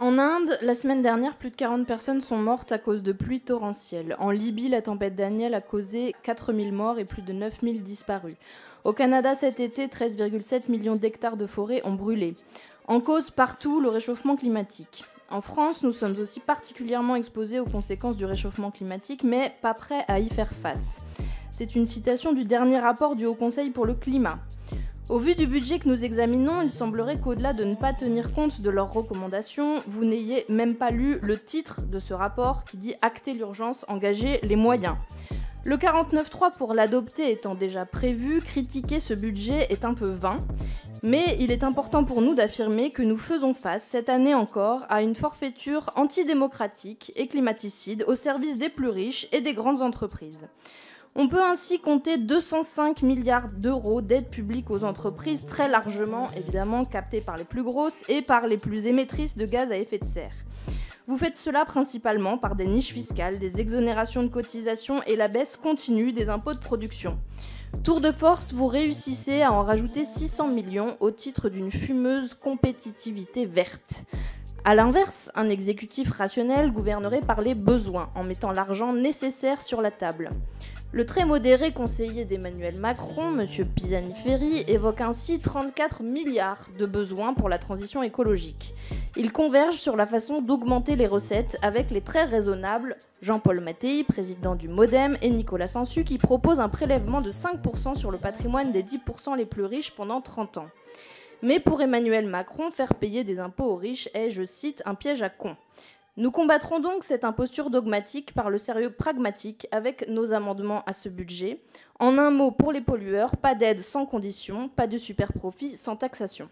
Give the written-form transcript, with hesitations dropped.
En Inde, la semaine dernière, plus de 40 personnes sont mortes à cause de pluies torrentielles. En Libye, la tempête Daniel a causé 4000 morts et plus de 9000 disparus. Au Canada, cet été, 13,7 millions d'hectares de forêt ont brûlé. En cause partout, le réchauffement climatique. En France, nous sommes aussi particulièrement exposés aux conséquences du réchauffement climatique, mais pas prêts à y faire face. C'est une citation du dernier rapport du Haut Conseil pour le climat. Au vu du budget que nous examinons, il semblerait qu'au-delà de ne pas tenir compte de leurs recommandations, vous n'ayez même pas lu le titre de ce rapport qui dit « Acter l'urgence, engager les moyens ». Le 49.3 pour l'adopter étant déjà prévu, critiquer ce budget est un peu vain, mais il est important pour nous d'affirmer que nous faisons face, cette année encore, à une forfaiture antidémocratique et climaticide au service des plus riches et des grandes entreprises. On peut ainsi compter 205 milliards d'euros d'aide publique aux entreprises, très largement, évidemment, captées par les plus grosses et par les plus émettrices de gaz à effet de serre. Vous faites cela principalement par des niches fiscales, des exonérations de cotisations et la baisse continue des impôts de production. Tour de force, vous réussissez à en rajouter 600 millions au titre d'une fumeuse compétitivité verte. A l'inverse, un exécutif rationnel gouvernerait par les besoins, en mettant l'argent nécessaire sur la table. Le très modéré conseiller d'Emmanuel Macron, M. Pisani-Ferry, évoque ainsi 34 milliards de besoins pour la transition écologique. Il converge sur la façon d'augmenter les recettes avec les très raisonnables Jean-Paul Mattei, président du MoDem, et Nicolas Sansu, qui propose un prélèvement de 5% sur le patrimoine des 10% les plus riches pendant 30 ans. Mais pour Emmanuel Macron, faire payer des impôts aux riches est, je cite, un piège à cons. Nous combattrons donc cette imposture dogmatique par le sérieux pragmatique avec nos amendements à ce budget. En un mot, pour les pollueurs, pas d'aide sans condition, pas de super profit sans taxation.